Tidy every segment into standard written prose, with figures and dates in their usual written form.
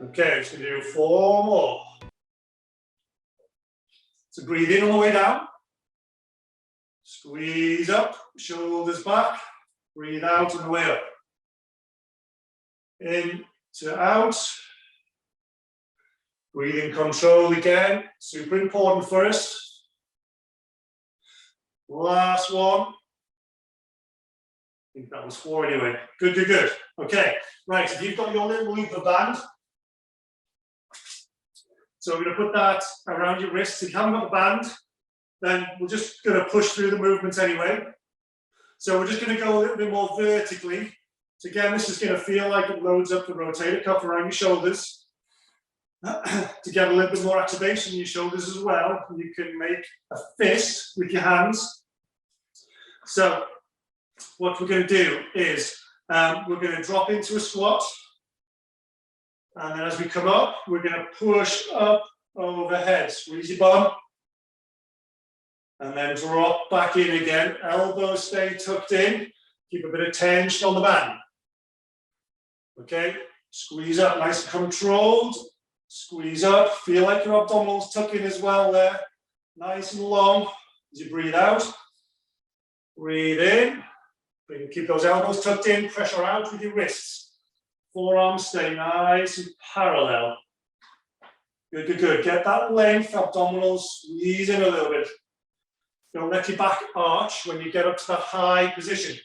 Okay, just going to do 4 more. So breathe in on the way down. Squeeze up, shoulders back. Breathe out on the way up. In to out. Breathing control again. Super important for us. Last one. I think that was 4 anyway. Good, good, good. Okay, right, if you've got your little looper band, so we're going to put that around your wrists. If you haven't got the band, then we're just going to push through the movements anyway. So we're just going to go a little bit more vertically. So again, this is going to feel like it loads up the rotator cuff around your shoulders. To get a little bit more activation in your shoulders as well, you can make a fist with your hands. So what we're going to do is we're going to drop into a squat. And then as we come up, we're going to push up overhead. Squeeze your bum. And then drop back in again. Elbows stay tucked in. Keep a bit of tension on the band. Okay, squeeze up, nice and controlled. Squeeze up, feel like your abdominals tuck in as well there. Nice and long as you breathe out. Breathe in. Keep those elbows tucked in, pressure out with your wrists. Forearms stay nice and parallel. Good, good, good. Get that length, abdominals, squeeze in a little bit. Don't let your back arch when you get up to that high position.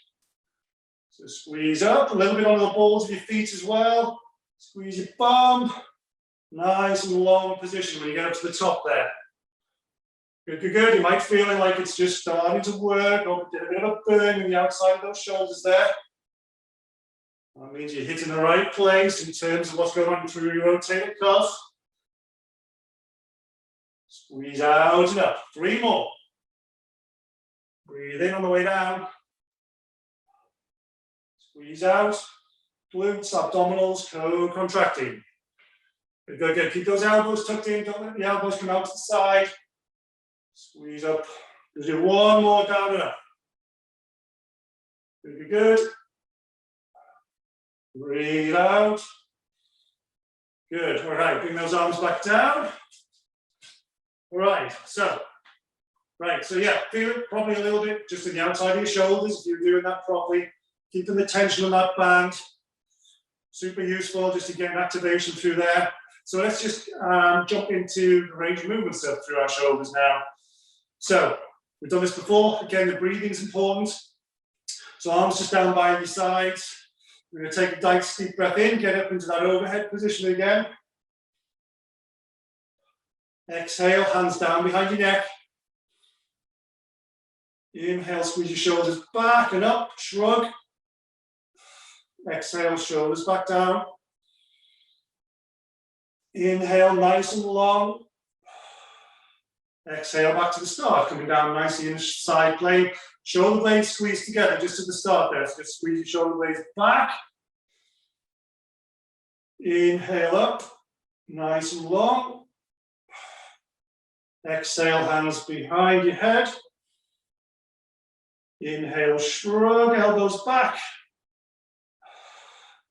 So squeeze up, a little bit on the balls of your feet as well. Squeeze your bum. Nice and long position when you get up to the top there. Good, good, good. You might feel like it's just starting to work, or get a bit of a burn in the outside of those shoulders there. That means you're hitting the right place in terms of what's going on through your rotator cuff. Squeeze out and up. 3 more. Breathe in on the way down. Squeeze out. Glutes, abdominals, co-contracting. Good, good, good. Keep those elbows tucked in. Don't let the elbows come out to the side. Squeeze up. We'll do 1 more down and up. Good, good, good. Breathe out. Good. All right. Bring those arms back down. All right. So, yeah, feel it probably a little bit just in the outside of your shoulders if you're doing that properly. Keeping the tension on that band. Super useful just to get an activation through there. So let's just jump into the range of movement stuff through our shoulders now. So we've done this before. Again, the breathing is important. So arms just down by your sides. We're going to take a nice deep breath in, get up into that overhead position again. Exhale, hands down behind your neck. Inhale, squeeze your shoulders back and up, shrug. Exhale, shoulders back down. Inhale, nice and long. Exhale, back to the start, coming down nicely in the side plane. Shoulder blades squeeze together just at the start there. So just squeeze your shoulder blades back. Inhale up, nice and long. Exhale, hands behind your head. Inhale, shrug, elbows back.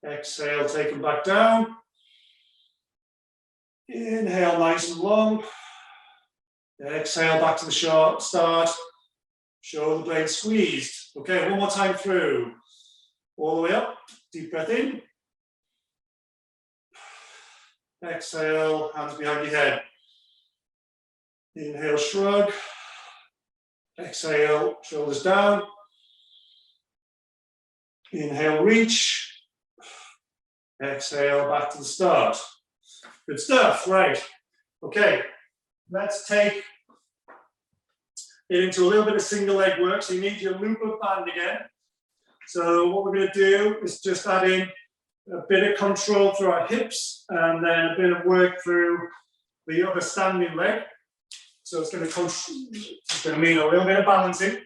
Exhale, take them back down. Inhale, nice and long. Exhale, back to the short start. Shoulder blade squeezed. Okay, 1 more time through. All the way up, deep breath in. Exhale, hands behind your head. Inhale, shrug. Exhale, shoulders down. Inhale, reach. Exhale, back to the start. Good stuff, right. Okay, let's take it into a little bit of single leg work. So you need your looper band again. So what we're going to do is just add in a bit of control through our hips and then a bit of work through the other standing leg. So it's going to mean a little bit of balancing,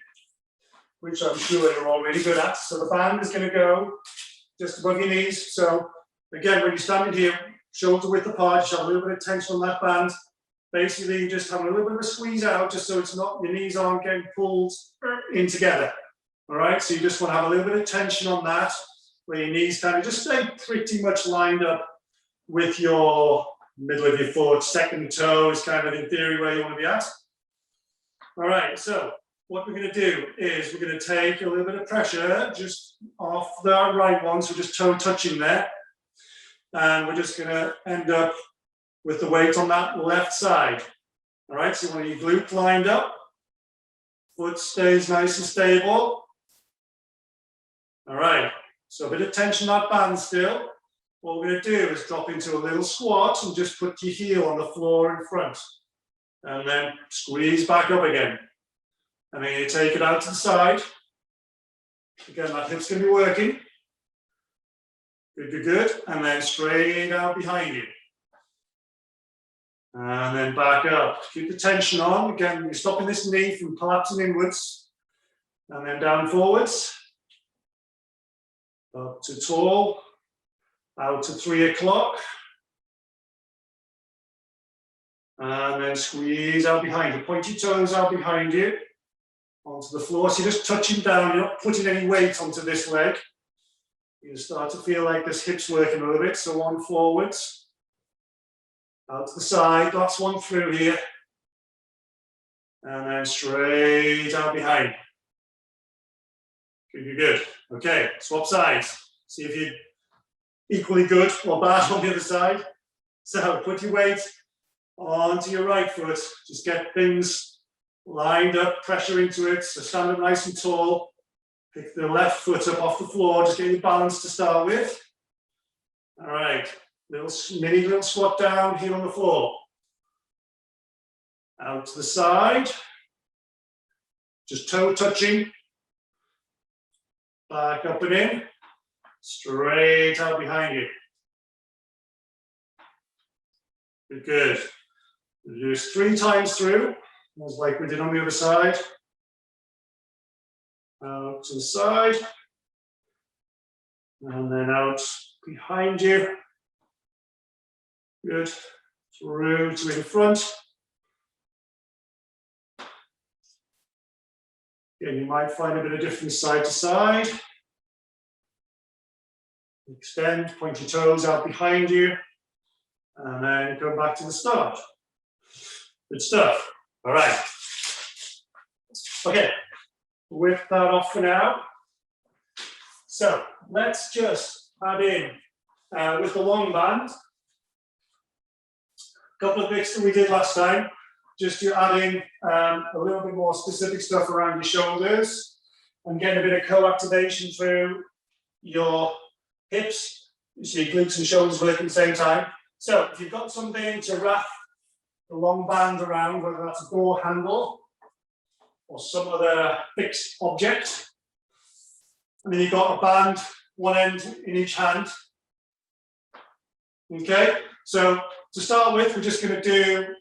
which I'm sure you're all really good at. So the band is going to go just above your knees. So again, when you're standing here, shoulder width apart, just have a little bit of tension on that band. Basically, you just have a little bit of a squeeze out, just so it's not, your knees aren't getting pulled in together. All right, so you just want to have a little bit of tension on that, where your knees kind of just stay pretty much lined up with your middle of your foot, second toe is kind of in theory where you want to be at. All right, so what we're going to do is we're going to take a little bit of pressure just off the right one, so just toe touching there. And we're just going to end up with the weight on that left side. All right, so when your glute lined up, foot stays nice and stable. All right, so a bit of tension on that band still. What we're going to do is drop into a little squat and just put your heel on the floor in front. And then squeeze back up again. And then you take it out to the side. Again, that hip's going to be working. Good, good, good. And then straight out behind you. And then back up. Keep the tension on. Again, you're stopping this knee from collapsing inwards. And then down forwards. Up to tall. Out to 3 o'clock. And then squeeze out behind you. Point your toes out behind you. Onto the floor. So you're just touching down. You're not putting any weight onto this leg. You start to feel like this hip's working a little bit. So on forwards. Out to the side. Last one through here. And then straight out behind. Good, good, good. Okay, swap sides. See if you're equally good or bad on the other side. So put your weight onto your right foot. Just get things lined up, pressure into it. So stand up nice and tall. Pick the left foot up off the floor. Just get your balance to start with. All right. Mini little squat down, heel on the floor. Out to the side. Just toe touching. Back up and in. Straight out behind you. Good, good. We'll do this 3 times through, as like we did on the other side. Out to the side. And then out behind you. Good. Through to in front. Again, you might find a bit of difference side to side. Extend, point your toes out behind you. And then come back to the start. Good stuff. All right. Okay, whip that off for now. So let's just add in with the long band. A couple of bits that we did last time. Just to add in a little bit more specific stuff around your shoulders and getting a bit of co-activation through your hips, so your glutes and shoulders work at the same time. So if you've got something to wrap the long band around, whether that's a door handle or some other fixed object, and then you've got a band, one end in each hand. Okay, so to start with, we're just going to do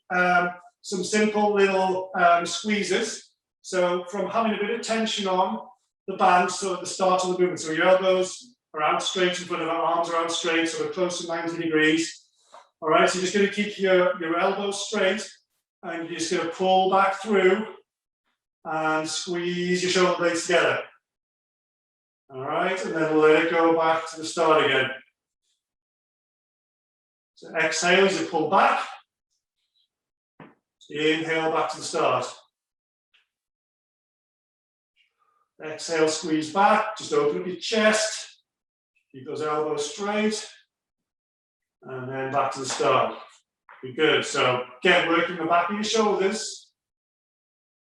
some simple little squeezes. So from having a bit of tension on the band, so at the start of the movement, so your elbows are out straight in front of our arms, are out straight, so we're close to 90 degrees. All right, so you're just going to keep your elbows straight, and you're just going to pull back through and squeeze your shoulder blades together. All right, and then let it go back to the start again. So exhale as you pull back. Inhale back to the start. Exhale, squeeze back. Just open up your chest. Keep those elbows straight. And then back to the start. Good. So again, working the back of your shoulders.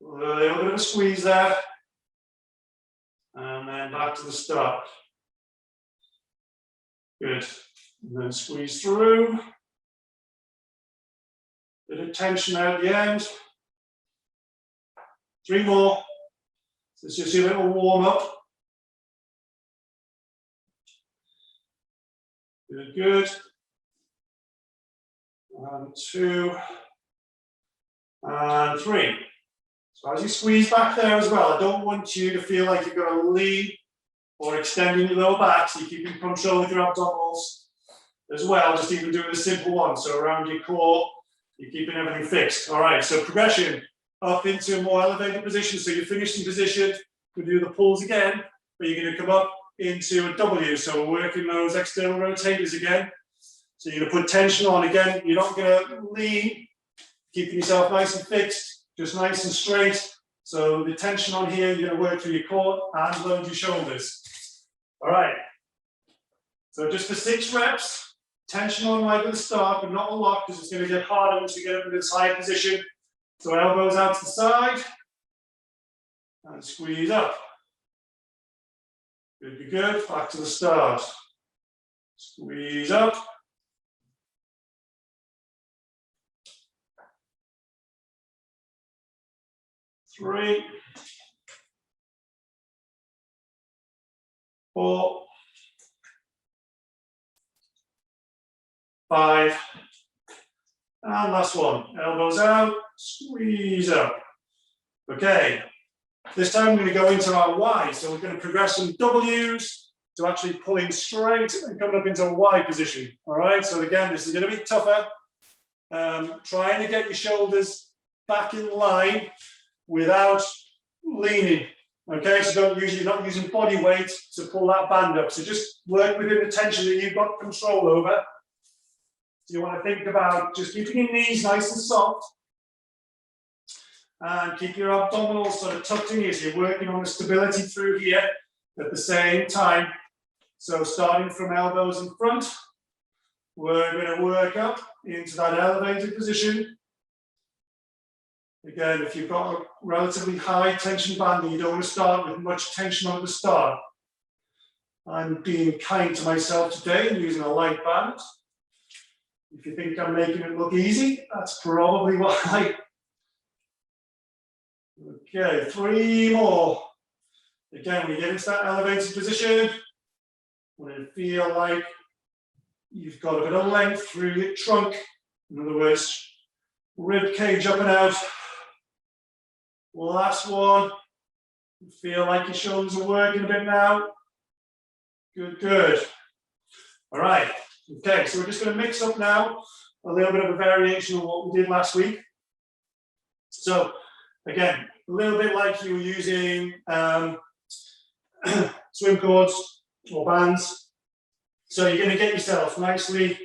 A little bit of a squeeze there. And then back to the start. Good. And then squeeze through. Bit of tension at the end. 3 more. So it's just a little warm up. Good, good. And 2. And 3. So as you squeeze back there as well, I don't want you to feel like you're going to lean or extending your lower back, so you're keeping control with your abdominals as well, just even doing a simple one. So around your core, you're keeping everything fixed. All right, so progression up into a more elevated position. So you're finishing position. We'll do the pulls again, but you're going to come up into a W. So we're working those external rotators again. So you're going to put tension on again. You're not going to lean, keeping yourself nice and fixed, just nice and straight. So the tension on here, you're going to work through your core and load your shoulders. All right. So just for 6 reps, tension on right at the start, but not a lot because it's going to get harder once you get up into this higher position. So elbows out to the side and squeeze up. Good, good, good. Back to the start. Squeeze up. Three, 4, 5, and last one. Elbows out, squeeze up. Okay, this time we're going to go into our Y. So we're going to progress from W's to actually pulling straight and coming up into a Y position. All right, so again, this is going to be tougher. Trying to get your shoulders back in line without leaning. Okay, so you're not using body weight to pull that band up. So just work within the tension that you've got control over. So you want to think about just keeping your knees nice and soft. And keep your abdominals sort of tucked in here. So you're working on the stability through here at the same time. So starting from elbows in front, we're going to work up into that elevated position. Again, if you've got a relatively high tension band and you don't want to start with much tension at the start, I'm being kind to myself today and using a light band. If you think I'm making it look easy, that's probably why. Okay, 3 more. Again, when you get into that elevated position, when you feel like you've got a bit of length through your trunk, in other words, rib cage up and out. Last one. You feel like your shoulders are working a bit now. Good, good. All right. Okay, so we're just going to mix up now a little bit of a variation of what we did last week. So again, a little bit like you were using swim cords or bands. So you're going to get yourself nicely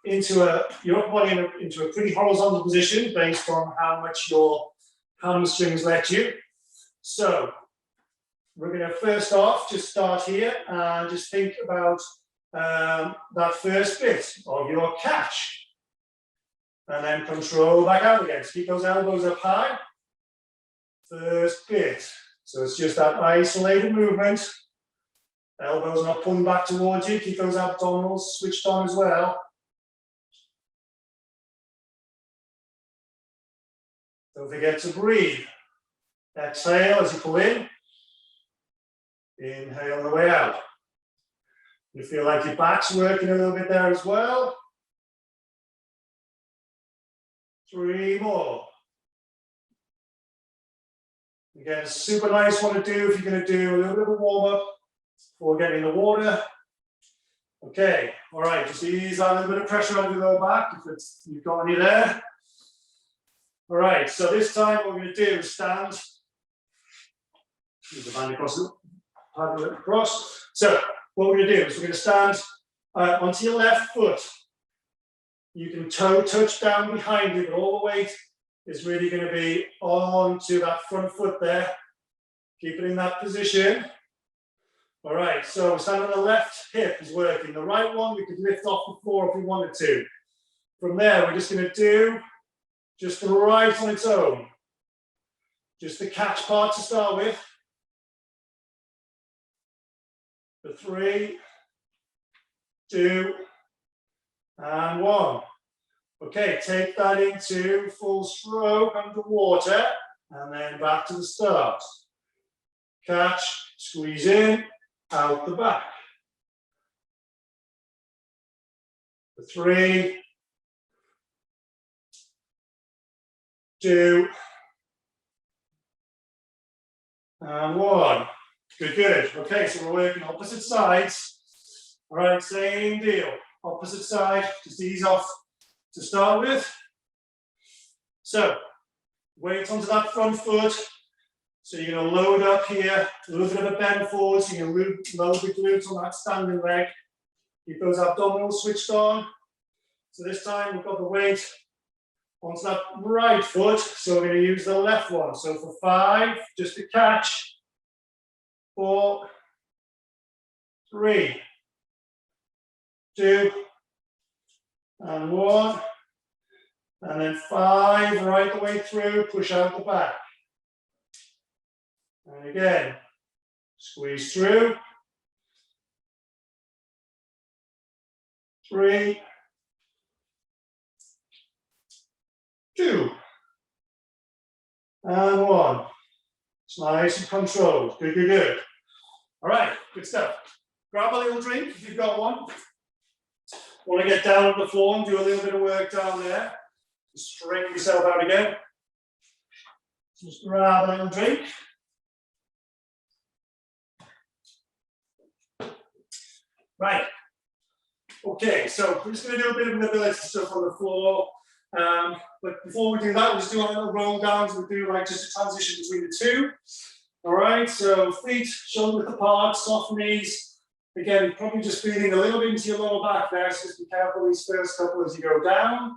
into your upper body into a pretty horizontal position based on how much your hamstrings let you. So we're going to first off just start here and just think about that first bit of your catch. And then control back out again. So keep those elbows up high. First bit. So it's just that isolated movement. Elbows not pulling back towards you. Keep those abdominals switched on as well. Don't forget to breathe. Exhale as you pull in. Inhale on the way out. You feel like your back's working a little bit there as well. 3 more. Again, a super nice one to do if you're going to do a little bit of a warm-up before getting in the water. Okay, all right, just ease that little bit of pressure on your lower back if you've got any there. All right, so this time what we're going to do is stand. Move the hand across. So what we're going to do is we're going to stand onto your left foot. You can toe touch down behind you, but all the weight is really going to be onto that front foot there. Keep it in that position. All right, so stand on the left hip is working. The right one we could lift off the floor if we wanted to. From there, we're just going to do just the right on its own. Just the catch part to start with. For 3, 2, and 1. Okay, take that into full stroke underwater, and then back to the start. Catch, squeeze in, out the back. For 3, 2, and 1. Good, good. Okay, so we're working opposite sides. All right, same deal. Opposite side, just ease off to start with. So, weight onto that front foot. So you're going to load up here, a little bit of a bend forward, so you're going to load the glutes on that standing leg. Keep those abdominals switched on. So this time we've got the weight onto that right foot, so we're going to use the left one. So for 5, just to catch, 4, 3, 2, and 1, and then 5 right the way through, push out the back. And again, squeeze through. 3, 2, and 1. It's nice and controlled. Good, good, good. All right, good stuff. Grab a little drink if you've got one. Want to get down on the floor and do a little bit of work down there. Just straighten yourself out again. Just grab a little drink. Right. Okay, so we're just going to do a bit of mobility stuff on the floor. But before we do that, we'll just do a little roll down. So we'll do like just a transition between the two. All right, so feet shoulder width apart, soft knees. Again, you're probably just feeling a little bit into your lower back there, so just be careful these first couple as you go down.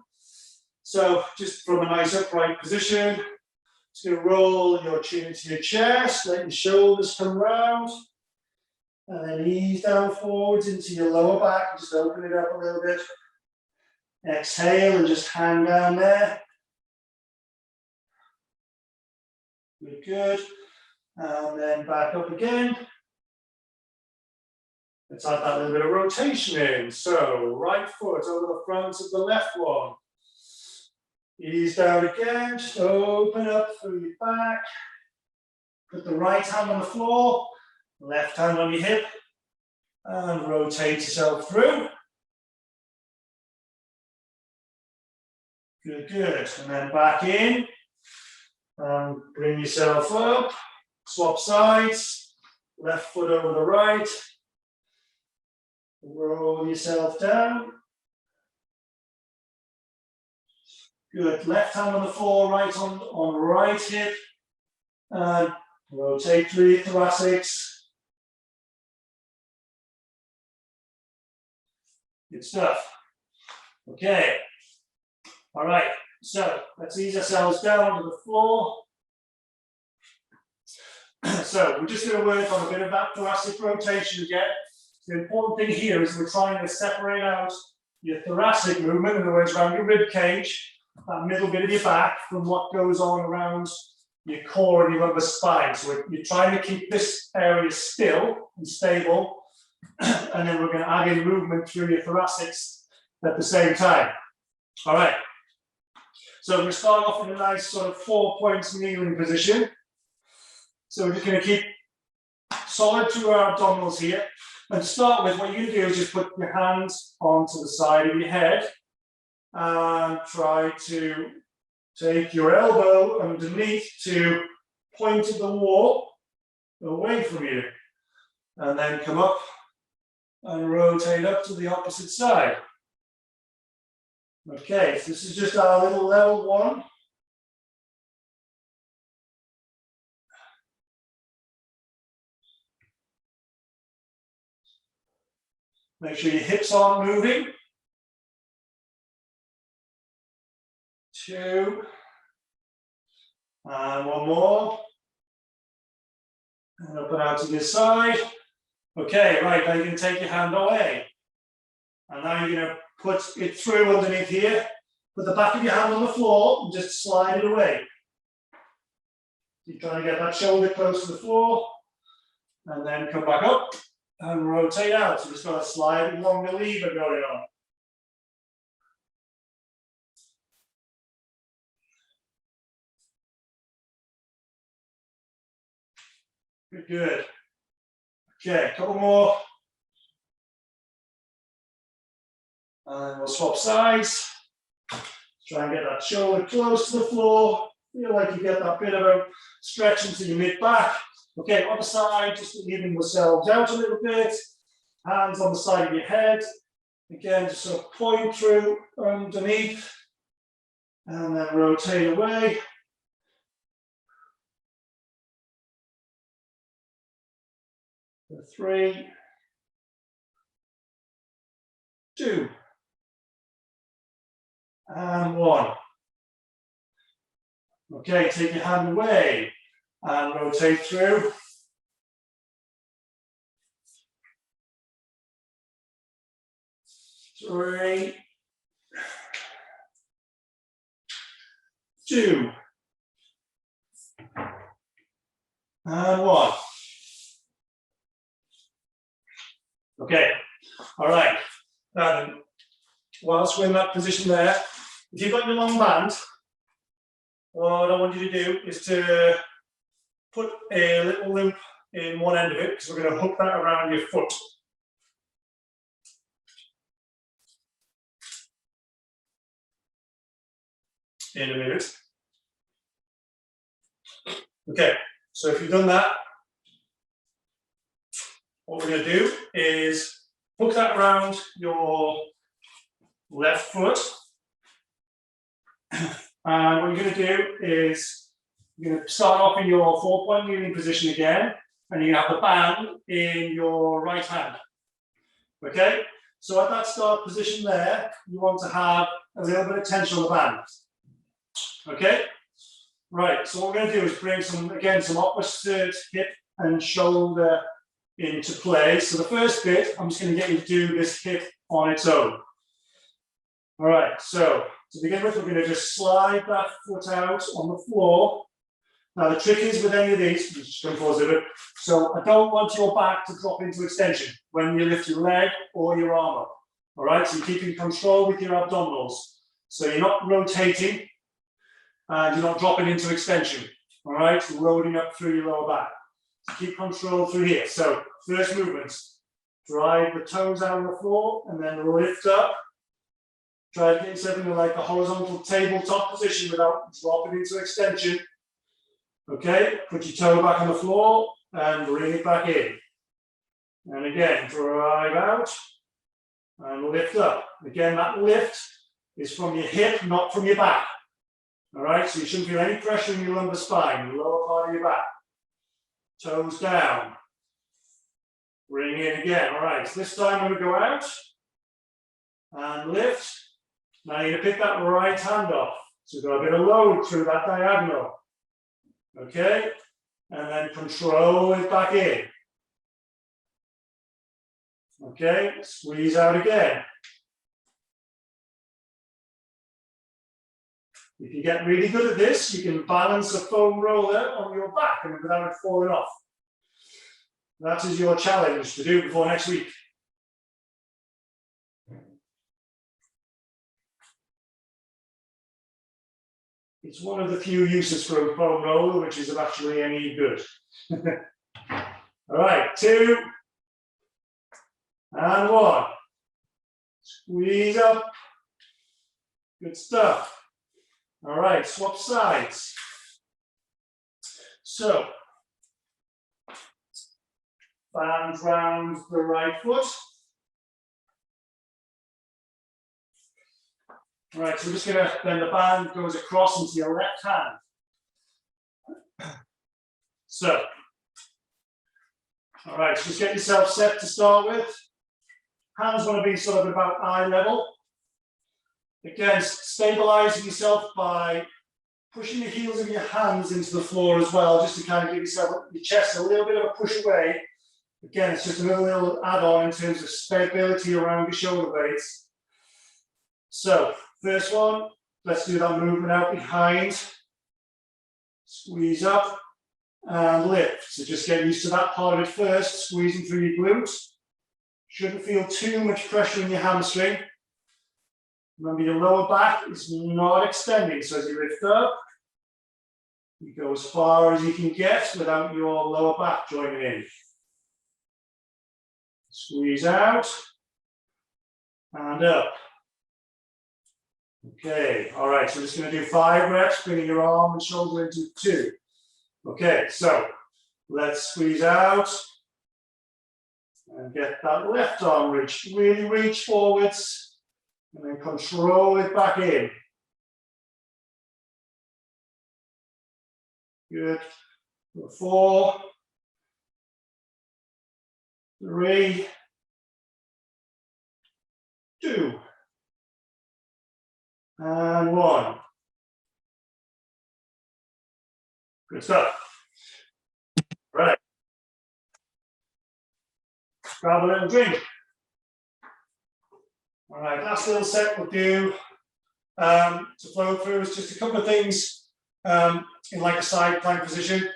So just from a nice upright position, just going to roll your chin into your chest, let your shoulders come round, and then ease down forwards into your lower back, just open it up a little bit. Exhale and just hang down there. Good, good. And then back up again. Let's add that little bit of rotation in. So right foot over the front of the left one. Ease down again, just open up through your back. Put the right hand on the floor, left hand on your hip, and rotate yourself through. Good, good. And then back in. And bring yourself up. Swap sides. Left foot over the right. Roll yourself down. Good. Left hand on the floor, right on right hip. And rotate through your thoracics. Good stuff. Okay. All right. So let's ease ourselves down to the floor. So we're just going to work on a bit of that thoracic rotation again. The important thing here is we're trying to separate out your thoracic movement, in other words, around your rib cage, that middle bit of your back, from what goes on around your core and your lumbar spine. So you're trying to keep this area still and stable, and then we're going to add in movement through your thoracics at the same time. All right. So we're going to start off in a nice sort of 4 points kneeling position. So we're just going to keep solid to our abdominals here. And to start with, what you're going to do is just put your hands onto the side of your head and try to take your elbow underneath to point at the wall away from you. And then come up and rotate up to the opposite side. Okay, so this is just our little level one. Make sure your hips aren't moving. 2. And 1 more. And up and out to this side. Okay, right, now you're going to take your hand away. And now you're going to put it through underneath here. Put the back of your hand on the floor and just slide it away. You're trying to get that shoulder close to the floor. And then come back up and rotate out. So just got a slightly longer lever going on. Good, good. Okay, a couple more. And we'll swap sides. Try and get that shoulder close to the floor. Feel like you get that bit of a stretch into your mid-back. Okay, other side, just leaving yourselves out a little bit. Hands on the side of your head. Again, just sort of point through underneath. And then rotate away. For 3. 2, and 1. Okay, take your hand away and rotate through. 3, 2, and 1. Okay, all right. Now then, whilst we're in that position there, if you've got your long band, what I want you to do is to put a little loop in one end of it, because we're going to hook that around your foot. In a minute. Okay, so if you've done that, what we're going to do is hook that around your left foot. And what you're going to do is you're going to start off in your 4-point kneeling position again, and you have the band in your right hand. Okay, so at that start position there, you want to have a little bit of tension on the band. Okay, right, so what we're going to do is bring some opposite hip and shoulder into play. So the first bit, I'm just going to get you to do this hip on its own. All right, so to begin with, we're going to just slide that foot out on the floor. Now the trick is with any of these, I'm just going to pause a bit. So I don't want your back to drop into extension when you lift your leg or your arm up. All right, so you're keeping control with your abdominals. So you're not rotating and you're not dropping into extension. All right, loading up through your lower back. So keep control through here. So first movements, drive the toes out on the floor and then lift up. Try to get yourself into like a horizontal tabletop position without dropping into extension. Okay, put your toe back on the floor and bring it back in. And again, drive out and lift up. Again, that lift is from your hip, not from your back. All right, so you shouldn't feel any pressure in your lumbar spine, the lower part of your back. Toes down. Bring in again. All right, so this time I'm going to go out and lift. Now you're going to pick that right hand off. So you've got a bit of load through that diagonal. Okay, and then control it back in. Okay, squeeze out again. If you get really good at this, you can balance a foam roller on your back and without it falling off. That is your challenge to do before next week. It's one of the few uses for a foam roller which is actually any good. All right, 2 and 1. Squeeze up. Good stuff. All right, swap sides. So, band round the right foot. All right, so we're just going to, then the band goes across into your left hand. So, all right, so just get yourself set to start with. Hands want to be sort of about eye level. Again, stabilizing yourself by pushing the heels of your hands into the floor as well, just to kind of give yourself your chest a little bit of a push away. Again, it's just another little add-on in terms of stability around your shoulder blades. So, first one, let's do that movement out behind. Squeeze up and lift. So just get used to that part of it first, squeezing through your glutes. Shouldn't feel too much pressure in your hamstring. Remember, your lower back is not extending, so as you lift up, you go as far as you can get without your lower back joining in. Squeeze out and up. Okay, all right, so we're just going to do 5 reps, bringing your arm and shoulder into 2. Okay, so let's squeeze out and get that left arm reach. Really reach forwards. And then control it back in. Good. 4, 3, 2, and 1. Good stuff. Right. Grab a little drink. All right, last little set we'll do to flow through is just a couple of things in like a side plank position.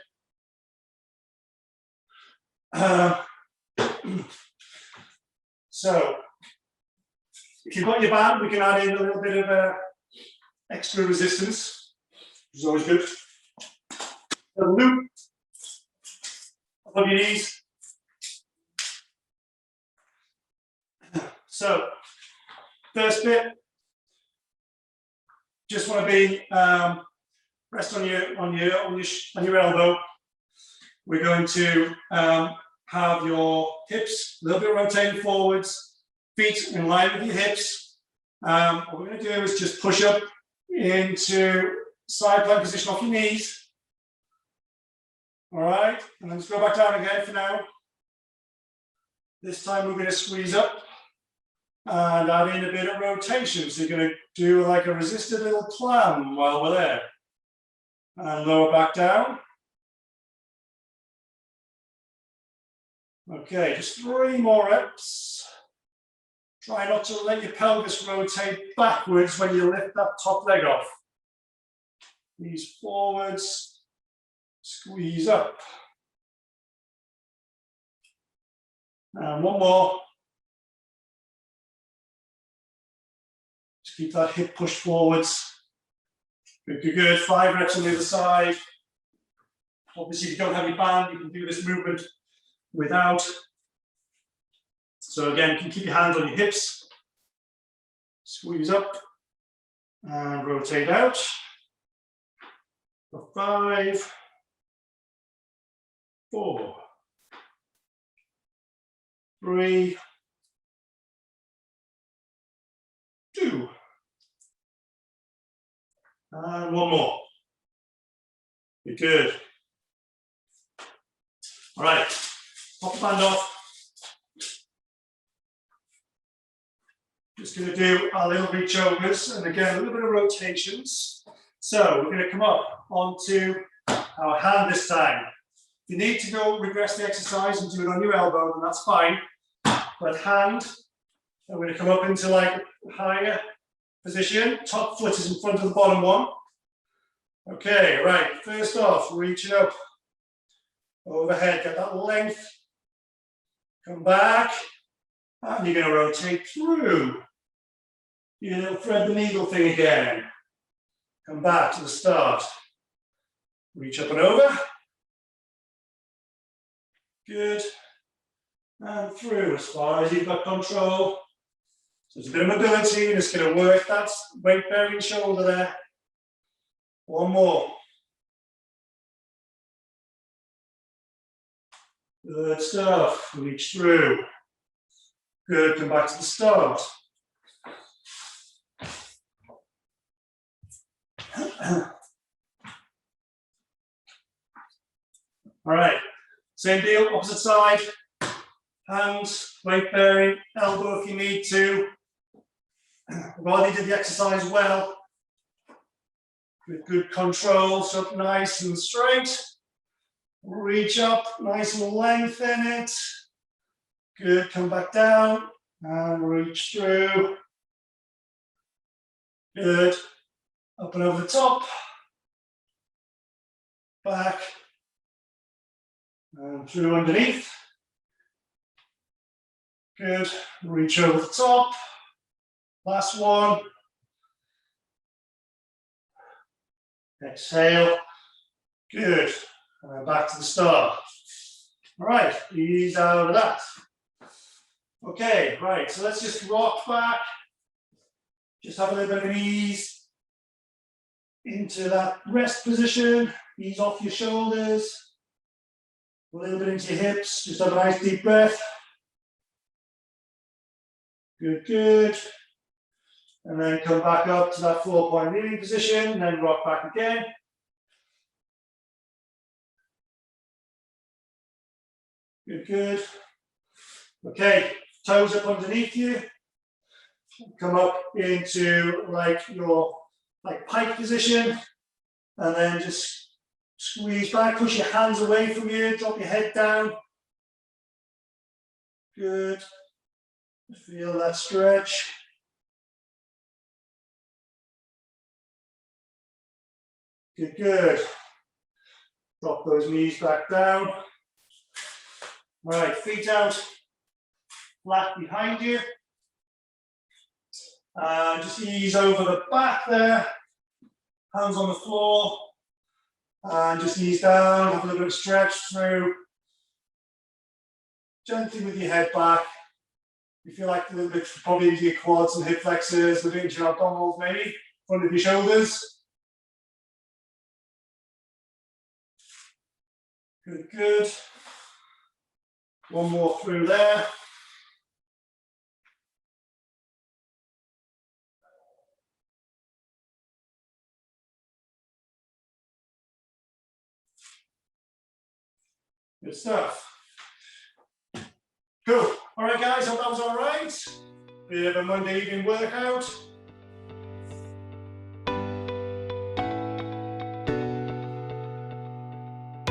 So, if you've got your band, we can add in a little bit of extra resistance, which is always good. A loop above your knees. So, first bit, just want to be rest on your elbow. We're going to have your hips a little bit rotating forwards, feet in line with your hips. What we're going to do is just push up into side plank position off your knees. All right, and then let's go back down again for now. This time we're going to squeeze up and add in a bit of rotation. So you're going to do like a resisted little climb while we're there. And lower back down. Okay, just 3 more reps. Try not to let your pelvis rotate backwards when you lift that top leg off. Knees forwards, squeeze up. And 1 more. Just keep that hip pushed forwards. Good, good, good. 5 reps on the other side. Obviously, if you don't have your band, you can do this movement without. So again, you can keep your hands on your hips. Squeeze up and rotate out. For 5, 4, 3, 2, and 1 more. Good, good. All right, pop the band off. Just going to do our little reach overs and again a little bit of rotations. So we're going to come up onto our hand this time. If you need to go regress the exercise and do it on your elbow, then that's fine. But hand, I'm going to come up into like a higher position. Top foot is in front of the bottom one. Okay, right. First off, reach it up overhead. Get that length. Come back, and you're going to rotate through. You're going to thread the needle thing again. Come back to the start. Reach up and over. Good. And through as far as you've got control. So it's a bit of mobility and it's going to work that weight bearing shoulder there. 1 more. Good stuff. Reach through. Good. Come back to the start. All right. Same deal. Opposite side. Hands, weight bearing, elbow if you need to. While you did the exercise well, with good control, so up nice and straight. Reach up, nice and lengthen it. Good, come back down and reach through. Good, up and over the top. Back and through underneath. Good, reach over the top. Last one. Exhale. Good. And back to the start. All right, ease out of that. Okay, right, so let's just rock back. Just have a little bit of an ease into that rest position. Ease off your shoulders. A little bit into your hips. Just have a nice deep breath. Good, good. And then come back up to that 4-point kneeling position, and then rock back again. Good, good. Okay, toes up underneath you. Come up into like your pike position, and then just squeeze back, push your hands away from you, drop your head down. Good. Feel that stretch. Good, good. Drop those knees back down. All right, feet out, flat behind you. Just ease over the back there. Hands on the floor. And just ease down, have a little bit of stretch through. Gently with your head back. You feel like a little bit probably into your quads and hip flexors, a bit into your abdominals maybe, front of your shoulders. Good, good. One more through there. Good stuff. Cool. All right, guys, hope that was all right. Bit of a Monday evening workout.